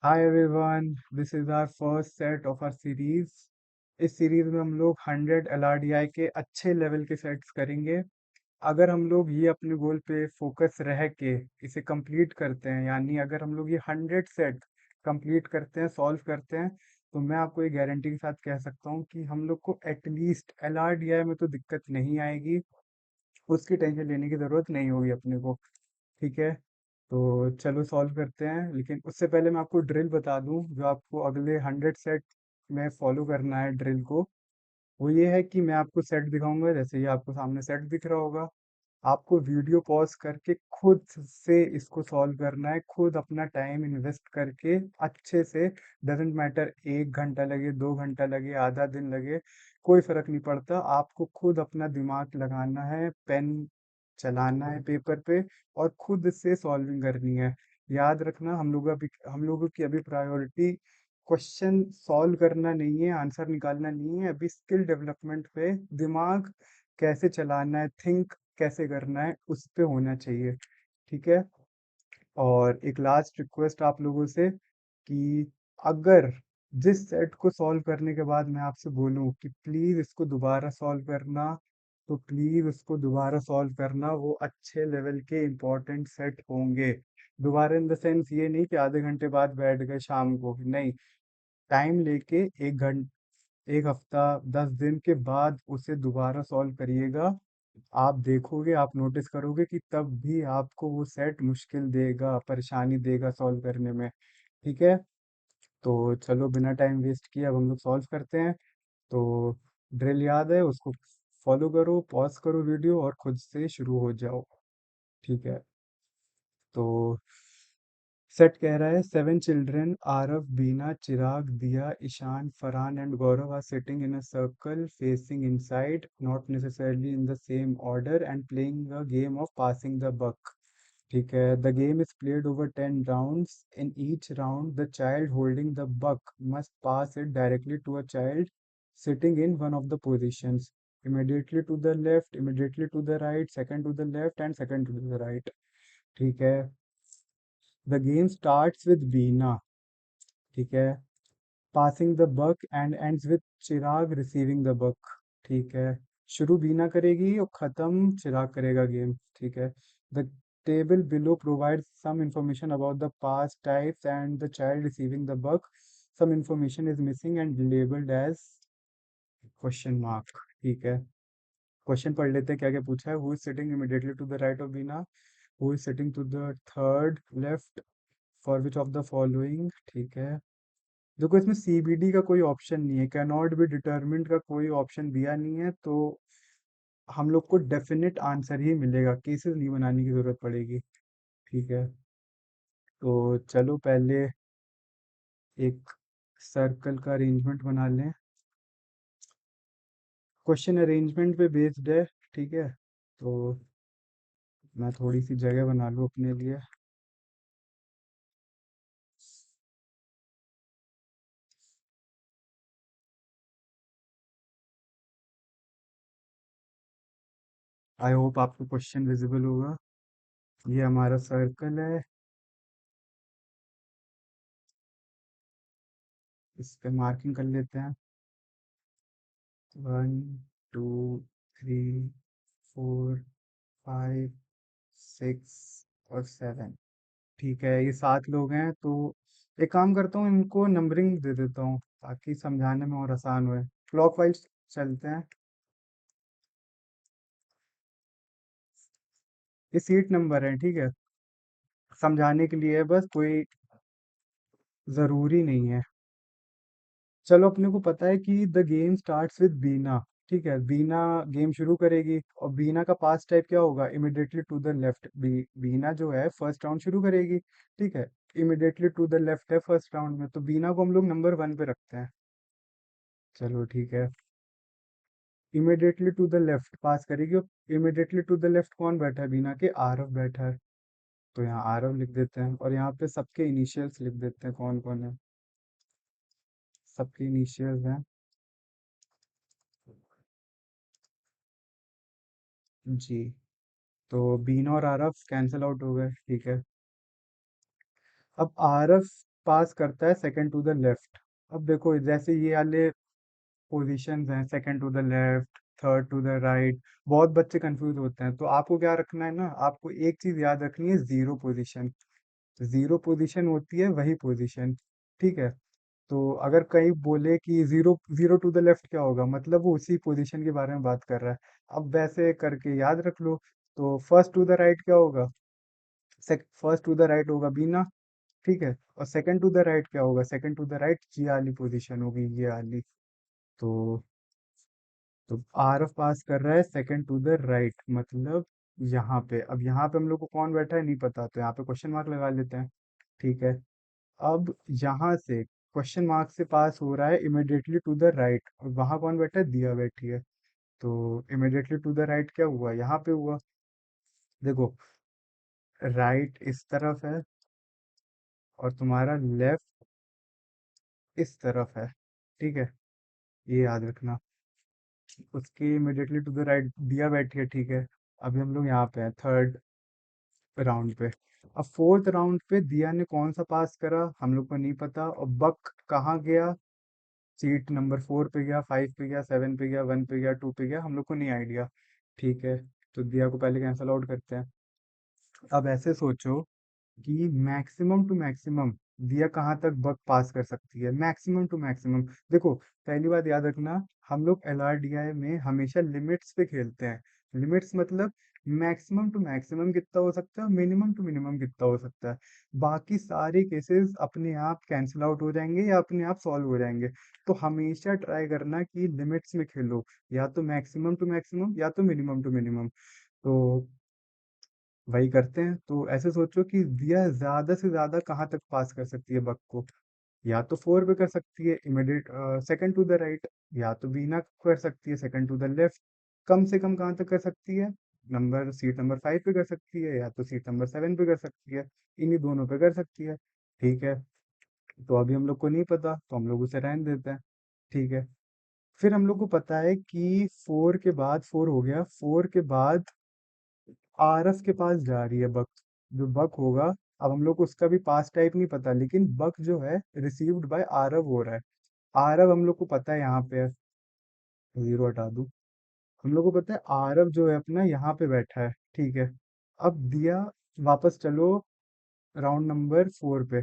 Hi everyone, this is our first set of our series. इस series में हम लोग 100 LRDI के अच्छे लेवल के सेट्स करेंगे। अगर हम लोग ये अपने गोल पे फोकस रह के इसे कंप्लीट करते हैं, यानी अगर हम लोग ये 100 सेट कंप्लीट करते हैं, सॉल्व करते हैं, तो मैं आपको ये गारंटी के साथ कह सकता हूँ कि हम लोग को एटलीस्ट LRDI में तो दिक्कत नहीं आएगी। उसकी टेंशन लेने की ज़रूरत नहीं होगी अपने को। ठीक है, तो चलो सॉल्व करते हैं। लेकिन उससे पहले मैं आपको ड्रिल बता दूं जो आपको अगले 100 सेट में फॉलो करना है ड्रिल को। वो ये है कि मैं आपको सेट दिखाऊंगा, जैसे ये आपको सामने सेट दिख रहा होगा। आपको वीडियो पॉज करके खुद से इसको सॉल्व करना है, खुद अपना टाइम इन्वेस्ट करके अच्छे से। डजेंट मैटर 1 घंटा लगे, 2 घंटा लगे, आधा दिन लगे, कोई फर्क नहीं पड़ता। आपको खुद अपना दिमाग लगाना है, पेन चलाना है पेपर पे, और खुद से सॉल्विंग करनी है। याद रखना, हम लोगों की अभी प्रायोरिटी क्वेश्चन सॉल्व करना नहीं है, आंसर निकालना नहीं है। अभी स्किल डेवलपमेंट पे, दिमाग कैसे चलाना है, थिंक कैसे करना है, उस पे होना चाहिए। ठीक है। और एक लास्ट रिक्वेस्ट आप लोगों से कि अगर जिस सेट को सॉल्व करने के बाद मैं आपसे बोलूं कि प्लीज इसको दोबारा सॉल्व करना, तो प्लीज उसको दोबारा सॉल्व करना। वो अच्छे लेवल के इम्पोर्टेंट सेट होंगे। दोबारा इन द सेंस ये नहीं कि आधे घंटे बाद बैठ गए शाम को, नहीं। टाइम लेके 1 हफ्ता 10 दिन के बाद उसे दोबारा सॉल्व करिएगा। आप देखोगे, आप नोटिस करोगे कि तब भी आपको वो सेट मुश्किल देगा, परेशानी देगा सॉल्व करने में। ठीक है। तो चलो बिना टाइम वेस्ट किए अब हम लोग सॉल्व करते हैं। तो ड्रिल याद है, उसको फॉलो करो, पॉज करो वीडियो और खुद से शुरू हो जाओ। ठीक है। तो सेट कह रहा है, 7 children Aarav, Beena, Chirag, Diya, Ishaan, Farhan and Gaurav are sitting in a circle facing inside, not necessarily in the same order, and playing a game of passing the buck. ठीक है। The game is played over 10 rounds. In each round the child holding the buck must pass it directly to a child sitting in one of the positions, immediately to the left, immediately to the right, second to the left and second to the right। ठीक है। The game starts with Beena. ठीक है। Passing the buck and ends with Chirag receiving the buck. ठीक है। शुरू बीना करेगी और खत्म चिराग करेगा गेम। ठीक है। The table below provides some information about the pass types and the child receiving the buck. Some information is missing and labeled as question mark। ठीक है। क्वेश्चन पढ़ लेते हैं क्या क्या पूछा है। Who is sitting immediately to the right of Beena, who is sitting to the third left, for which of the following. ठीक है। देखो, इसमें सीबीडी का कोई ऑप्शन नहीं है, कैन नॉट बी डिटर्मिन्ड का कोई ऑप्शन दिया नहीं है, तो हम लोग को डेफिनेट आंसर ही मिलेगा, केसेस नहीं बनाने की जरूरत पड़ेगी। ठीक है। तो चलो पहले एक सर्कल का अरेंजमेंट बना लें। क्वेश्चन अरेंजमेंट पे बेस्ड है। ठीक है। तो मैं थोड़ी सी जगह बना लूँ अपने लिए। आई होप आपको क्वेश्चन विजिबल होगा। ये हमारा सर्कल है, इस पे मार्किंग कर लेते हैं। 1 2 3 4 5 6 और 7। ठीक है, ये 7 लोग हैं, तो एक काम करता हूँ, इनको नंबरिंग दे देता हूँ ताकि समझाने में और आसान होए। क्लॉकवाइज चलते हैं। ये सीट नंबर है, ठीक है। समझाने के लिए है बस, कोई ज़रूरी नहीं है। चलो, अपने को पता है कि the game starts with Beena. ठीक है, बीना गेम शुरू करेगी और बीना का पास टाइप क्या होगा, इमिडिएटली टू द लेफ्ट। बीना जो है फर्स्ट राउंड शुरू करेगी। ठीक है। इमिडिएटली टू द लेफ्ट है फर्स्ट राउंड में, तो बीना को हम लोग नंबर 1 पे रखते हैं। चलो ठीक है। इमिडिएटली टू द लेफ्ट पास करेगी, और इमिडिएटली टू द लेफ्ट कौन बैठा है, बीना के आरव बैठा है। तो यहाँ आरव लिख देते हैं, और यहाँ पे सबके इनिशियल्स लिख देते हैं, कौन कौन है। सबके इनिशियल्स हैं जी। तो बीना और आरव कैंसिल आउट हो गए। ठीक है। अब आरव पास करता है सेकंड टू द लेफ्ट। अब देखो जैसे ये वाले पोजीशंस हैं, second to the left, third to the right, बहुत बच्चे कंफ्यूज होते हैं। तो आपको क्या रखना है ना, आपको एक चीज याद रखनी है, जीरो पोजीशन। जीरो पोजीशन होती है वही पोजीशन, ठीक है। तो अगर कहीं बोले कि zero zero to the left क्या होगा, मतलब वो उसी पोजीशन के बारे में बात कर रहा है। अब वैसे करके याद रख लो। तो फर्स्ट टू द राइट क्या होगा, फर्स्ट टू द राइट होगा बीना, ठीक है। और सेकंड टू द राइट क्या होगा, सेकंड टू द राइट ये वाली पोजीशन होगी, ये वाली। तो आर पास कर रहा है सेकंड टू द राइट, मतलब यहाँ पे। अब यहाँ पे हम लोग को कौन बैठा है नहीं पता, तो यहाँ पे क्वेश्चन मार्क लगा लेते हैं, ठीक है। अब यहाँ से क्वेश्चन मार्क से पास हो रहा है इमिडिएटली टू द राइट, और वहां कौन बैठा है, दिया बैठी है। तो इमिडिएटली टू द राइट क्या हुआ, यहाँ पे हुआ। देखो, राइट इस तरफ है और तुम्हारा लेफ्ट इस तरफ है, ठीक है। ये याद रखना। उसके इमिडिएटली टू द राइट दिया बैठी है, ठीक है। अभी हम लोग यहाँ पे हैं थर्ड राउंड पे। अब फोर्थ राउंड पे दिया ने कौन सा पास करा हम लोग को नहीं पता, और बक कहाँ गया, सीट नंबर 4 पे गया, 5 पे गया, 7 पे गया, 1 पे गया, 2 पे गया, हम लोग को नहीं आइडिया, ठीक है। तो दिया को पहले कैंसिल आउट करते हैं। अब ऐसे सोचो कि मैक्सिमम टू मैक्सिमम दिया कहाँ तक बग पास कर सकती है, मैक्सिमम टू मैक्सिमम। देखो, पहली बात याद रखना, हम लोग एलआरडीआई में हमेशा लिमिट्स पे खेलते हैं। लिमिट्स मतलब मैक्सिमम टू मैक्सिमम कितना हो सकता है, मिनिमम टू मिनिमम कितना हो सकता है। बाकी सारे केसेस अपने आप कैंसिल आउट हो जाएंगे या अपने आप सॉल्व हो जाएंगे। तो हमेशा ट्राई करना कि लिमिट्स में खेलो, या तो मैक्सिमम टू मैक्सिमम या तो मिनिमम टू मिनिमम। तो वही करते हैं। तो ऐसे सोचो कि दिया ज्यादा से ज्यादा कहाँ तक पास कर सकती है बग को, या तो 4 पे कर सकती है immediate second to the right, या तो बीना कर सकती है सेकंड टू द लेफ्ट। कम से कम कहाँ तक कर सकती है, नंबर सीट नंबर 5 पे कर सकती है, या तो सीट नंबर 7 पे कर सकती है। इन्हीं दोनों पे कर सकती है, ठीक है। तो अभी हम लोग को नहीं पता, तो हम लोग उसे रहने देते हैं, ठीक है। फिर हम लोग को पता है कि 4 के बाद, 4 हो गया, 4 के बाद आरएफ के पास जा रही है बक। जो बक होगा, अब हम लोग को उसका भी पास टाइप नहीं पता, लेकिन बक जो है रिसीव्ड बाय आरव हो रहा है। आरव हम लोग को पता है यहाँ पे है, जीरो हटा दूं। हम लोग को पता है आरव जो है अपना यहाँ पे बैठा है, ठीक है। अब दिया, वापस चलो राउंड नंबर 4 पे।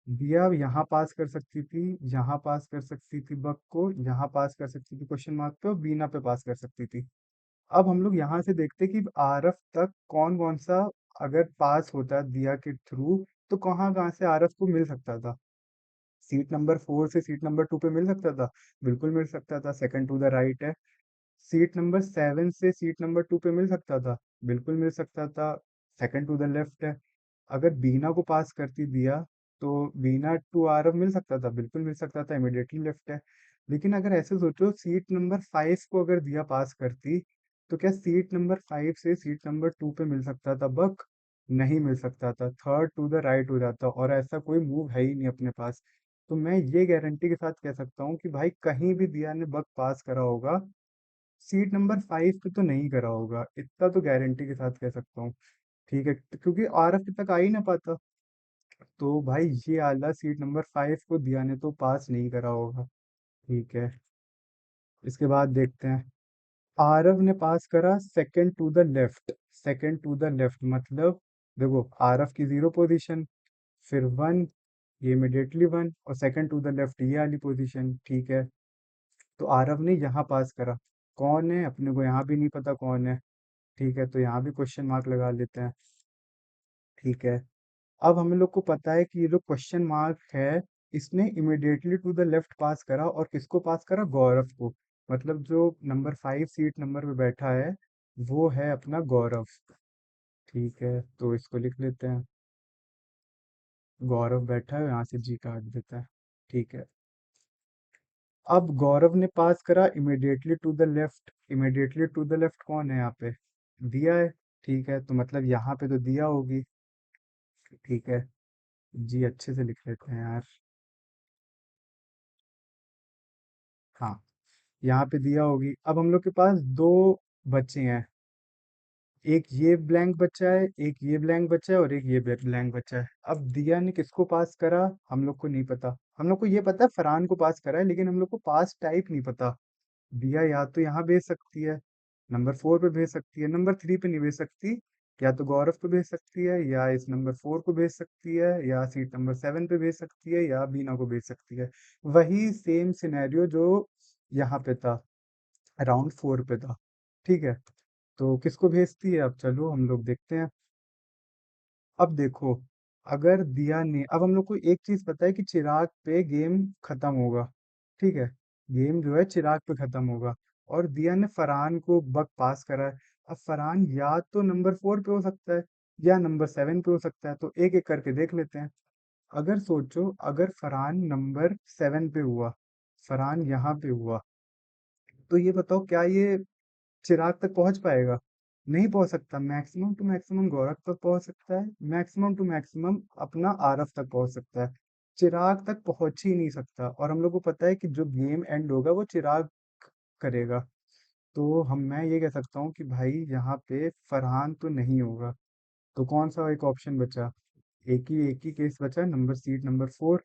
दिया यहाँ पास कर सकती थी, यहाँ पास कर सकती थी बक को, यहाँ पास कर सकती थी क्वेश्चन मार्क पे, और बीना पे पास कर सकती थी। अब हम लोग यहाँ से देखते कि आरएफ तक कौन कौन सा अगर पास होता दिया के थ्रू, तो कहाँ कहाँ से आरएफ को मिल सकता था। सीट नंबर 4 से सीट नंबर 2 पे मिल सकता था, बिल्कुल मिल सकता था, सेकंड टू द राइट है। सीट नंबर 7 से सीट नंबर 2 पे मिल सकता था, बिल्कुल मिल सकता था, सेकंड टू द लेफ्ट है। अगर बीना को पास करती दिया, तो बीना टू आरव मिल सकता था, बिल्कुल मिल सकता था, इमिडिएटली लेफ्ट है। लेकिन अगर ऐसे सोचो, सीट नंबर 5 को अगर दिया पास करती, तो क्या सीट नंबर 5 से सीट नंबर 2 पे मिल सकता था बक, नहीं मिल सकता था, थर्ड टू द राइट हो जाता, और ऐसा कोई मूव है ही नहीं अपने पास। तो मैं ये गारंटी के साथ कह सकता हूँ कि भाई कहीं भी दिया ने बक पास करा होगा, सीट नंबर 5 पे तो नहीं करा होगा, इतना तो गारंटी के साथ कह सकता हूँ, ठीक है। क्योंकि आरएफ तक आ ही ना पाता। तो भाई ये आला सीट नंबर 5 को दिया ने तो पास नहीं करा होगा, ठीक है। इसके बाद देखते हैं, आरव ने पास करा second to the left. Second to the left मतलब, देखो आरव की जीरो पोजीशन, फिर 1, ये इमिडिएटली 1, और सेकंड टू द लेफ्ट ये वाली पोजीशन, ठीक है। तो आरव ने यहाँ पास करा, कौन है अपने को यहाँ भी नहीं पता कौन है, ठीक है। तो यहाँ भी क्वेश्चन मार्क लगा लेते हैं, ठीक है। अब हम लोग को पता है कि ये जो क्वेश्चन मार्क है, इसने इमिडिएटली टू द लेफ्ट पास करा, और किसको पास करा, गौरव को। मतलब जो नंबर 5 सीट नंबर पे बैठा है, वो है अपना गौरव, ठीक है। तो इसको लिख लेते हैं, गौरव बैठा है, यहाँ से जी काट देता है, ठीक है। अब गौरव ने पास करा immediately to the left. Immediately to the left कौन है यहाँ पे, दिया है, ठीक है। तो मतलब यहाँ पे तो दिया होगी, ठीक है। जी अच्छे से लिख लेते हैं यार, हाँ, यहाँ पे दिया होगी। अब हम लोग के पास दो बच्चे हैं, एक ये ब्लैंक बचा है, एक ये ब्लैंक बचा है और एक ये ब्लैंक बचा है। अब दिया ने किसको पास करा, हम लोग को नहीं पता। हम लोग को ये पता है फरहान को पास करा है, लेकिन हम लोग को पास टाइप नहीं पता। दिया या तो यहाँ भेज सकती है, नंबर 4 पे भेज सकती है, नंबर 3 पे नहीं भेज सकती। या तो गौरव पे भेज सकती है, या इस नंबर 4 को भेज सकती है, या सीट नंबर 7 पे भेज सकती है, या बीना को भेज सकती है। वही सेम सिनेरियो जो यहाँ पे था, राउंड 4 पे था। ठीक है, तो किसको भेजती है, अब चलो हम लोग देखते हैं। अब देखो, अगर दिया ने, अब हम लोग को एक चीज पता है कि चिराग पे गेम खत्म होगा। ठीक है, गेम जो है चिराग पे खत्म होगा। और दिया ने फरहान को बग पास करा है। अब फरहान या तो नंबर 4 पे हो सकता है, या नंबर 7 पे हो सकता है। तो एक एक करके देख लेते हैं। अगर सोचो, अगर फरहान नंबर 7 पे हुआ, फरहान यहाँ पे हुआ, तो ये बताओ क्या ये चिराग तक पहुंच पाएगा? नहीं पहुंच सकता। मैक्सिमम टू मैक्सिमम गौरव तक पहुंच सकता है, मैक्सिमम टू मैक्सिमम अपना आरव तक पहुंच सकता है। चिराग तक पहुंच ही नहीं सकता। और हम लोग को पता है कि जो गेम एंड होगा वो चिराग करेगा। तो मैं ये कह सकता हूँ कि भाई यहाँ पे फरहान तो नहीं होगा। तो कौन सा एक ऑप्शन बचा? एक ही केस बचा, नंबर सीट नंबर 4।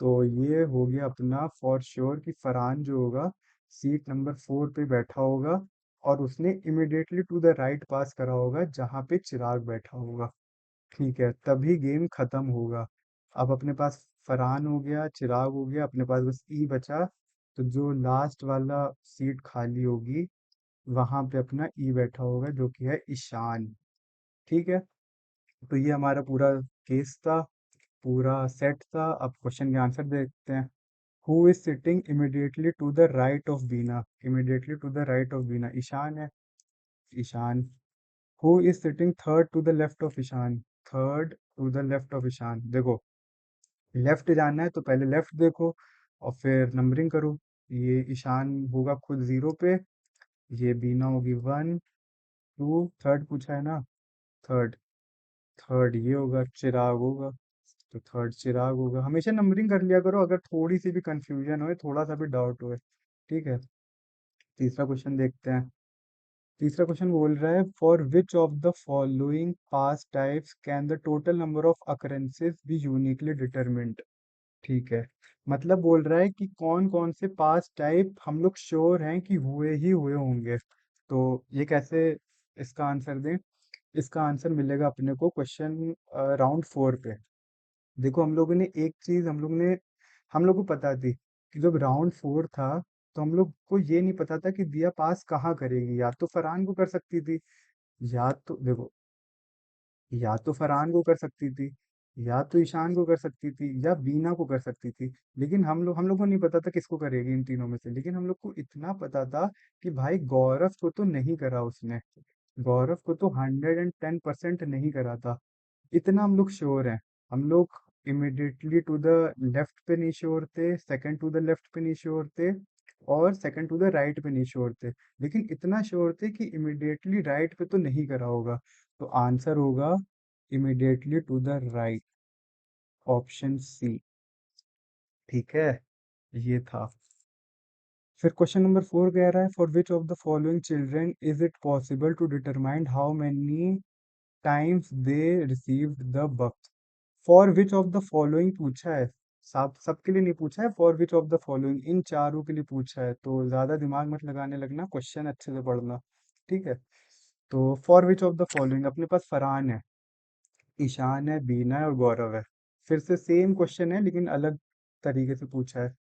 तो ये हो गया अपना फॉर श्योर कि फरहान जो होगा सीट नंबर 4 पे बैठा होगा, और उसने इमिडिएटली टू द राइट पास करा होगा जहां पे चिराग बैठा होगा। ठीक है, तभी गेम खत्म होगा। अब अपने पास फरहान हो गया, चिराग हो गया, अपने पास बस ई बचा। तो जो लास्ट वाला सीट खाली होगी, वहां पे अपना ई बैठा होगा जो कि है ईशान। ठीक है, तो ये हमारा पूरा केस था, पूरा सेट था। अब क्वेश्चन के आंसर देखते हैं। Who is sitting immediately to the right of Bina? Immediately to the right of Bina Ishan है, Ishan. Who is sitting third to the left of Ishan? Third to the left of Ishan. देखो, लेफ्ट जाना है तो पहले लेफ्ट देखो और फिर नंबरिंग करो। ये ईशान होगा खुद 0 पे, ये बीना होगी 1 2, थर्ड पूछा है ना, थर्ड। थर्ड ये होगा, चिराग होगा। तो थर्ड चिराग होगा। हमेशा नंबरिंग कर लिया करो अगर थोड़ी सी भी कंफ्यूजन हो, थोड़ा सा भी डाउट हो। ठीक है, तीसरा क्वेश्चन देखते हैं। तीसरा क्वेश्चन बोल रहा है, for which of the following past types can the total number of occurrences be uniquely determined? ठीक है, मतलब बोल रहा है कि कौन कौन से पास्ट टाइप हम लोग श्योर हैं कि हुए ही हुए होंगे। तो ये कैसे इसका आंसर दें? इसका आंसर मिलेगा अपने को क्वेश्चन राउंड 4 पे। देखो, हम लोग को पता थी कि जब राउंड 4 था, तो हम लोग को ये नहीं पता था कि दिया पास कहाँ करेगी। या तो फरहान को कर सकती थी, या तो देखो, या तो फरहान को कर सकती थी, या तो ईशान को कर सकती थी, या बीना को कर सकती थी। लेकिन हम लोग को नहीं पता था किसको करेगी इन तीनों में से। लेकिन हम लोग को इतना पता था कि भाई गौरव को तो नहीं करा उसने, गौरव को तो 110% नहीं करा था। इतना हम लोग श्योर हैं। हम लोग इमिडिएटली टू द लेफ्ट पे नहीं श्योर थे, सेकंड टू द लेफ्ट पे नहीं श्योर थे, और सेकंड टू द राइट पे नहीं श्योर थे। लेकिन इतना श्योर थे कि इमिडिएटली राइट पे तो नहीं करा होगा। तो आंसर होगा immediately to the right, option C. ठीक है, ये था। फिर क्वेश्चन नंबर 4 कह रहा है, for which of the following children is it possible to determine how many times they received the buck? For which of the following पूछा है, सब सबके लिए नहीं पूछा है। For which of the following, इन चारों के लिए पूछा है। तो ज्यादा दिमाग मत लगाने लगना, क्वेश्चन अच्छे से पढ़ना। ठीक है, तो for which of the following अपने पास फरहान है, ईशान है, बीना है और गौरव है। फिर से सेम क्वेश्चन है लेकिन अलग तरीके से पूछा है।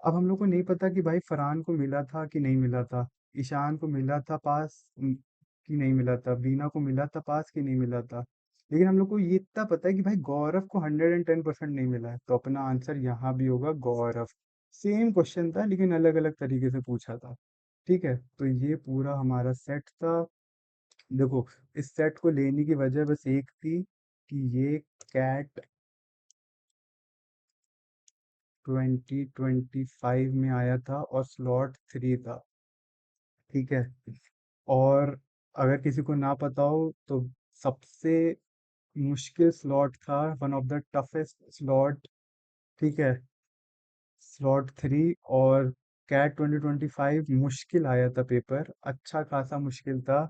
अब हम लोग को नहीं पता कि भाई फरहान को मिला था कि नहीं मिला था, ईशान को मिला था पास कि नहीं मिला था, बीना को मिला था पास कि नहीं मिला था। लेकिन हम लोग को ये इतना पता है कि भाई गौरव को 110% नहीं मिला है। तो अपना आंसर यहाँ भी होगा गौरव। सेम क्वेश्चन था लेकिन अलग अलग तरीके से पूछा था। ठीक है, तो ये पूरा हमारा सेट था। देखो, इस सेट को लेने की वजह बस एक थी कि ये कैट 2025 में आया था और स्लॉट 3 था। ठीक है, और अगर किसी को ना पता हो तो सबसे मुश्किल स्लॉट था, one of the toughest slot. ठीक है, स्लॉट 3। और कैट 2025 मुश्किल आया था पेपर, अच्छा खासा मुश्किल था।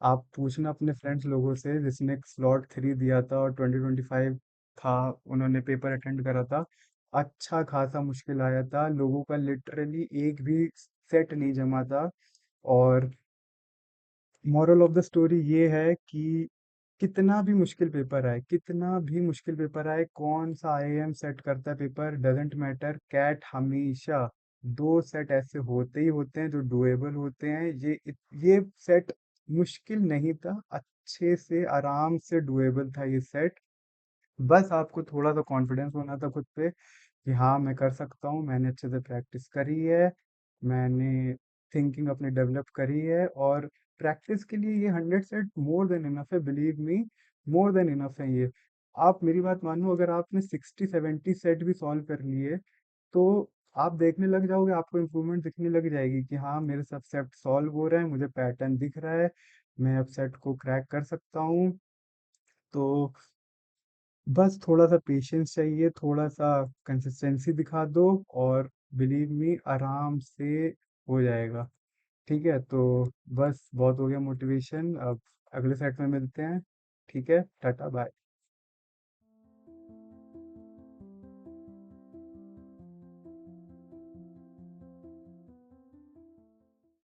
आप पूछना अपने फ्रेंड्स लोगों से जिसने स्लॉट 3 दिया था और 2025 था, उन्होंने पेपर अटेंड करा था। अच्छा खासा मुश्किल आया था, लोगों का लिटरली एक भी सेट नहीं जमा था। और मॉरल ऑफ द स्टोरी ये है कि कितना भी मुश्किल पेपर आए, कितना भी मुश्किल पेपर आए, कौन सा आईआईएम सेट करता है पेपर डजेंट मैटर, कैट हमेशा दो सेट ऐसे होते ही होते हैं जो डुएबल होते हैं। ये सेट मुश्किल नहीं था, अच्छे से आराम से डुएबल था ये सेट। बस आपको थोड़ा सा कॉन्फिडेंस होना था खुद पे कि हाँ मैं कर सकता हूँ, मैंने अच्छे से प्रैक्टिस करी है, मैंने थिंकिंग अपनी डेवलप करी है। और प्रैक्टिस के लिए ये 100 सेट मोर देन इनफ है, believe me, more than enough है ये। आप मेरी बात मानो, अगर आपने 60-70 सेट भी सॉल्व कर लिए तो आप देखने लग जाओगे, आपको इम्प्रूवमेंट दिखने लग जाएगी कि हाँ मेरे सब सेट सॉल्व हो रहे हैं, मुझे पैटर्न दिख रहा है, मैं अब सेट को क्रैक कर सकता हूँ। तो बस थोड़ा सा पेशेंस चाहिए, थोड़ा सा कंसिस्टेंसी दिखा दो, और बिलीव मी आराम से हो जाएगा। ठीक है, तो बस बहुत हो गया मोटिवेशन, अब अगले सेट में मिलते हैं। ठीक है, टाटा बाय।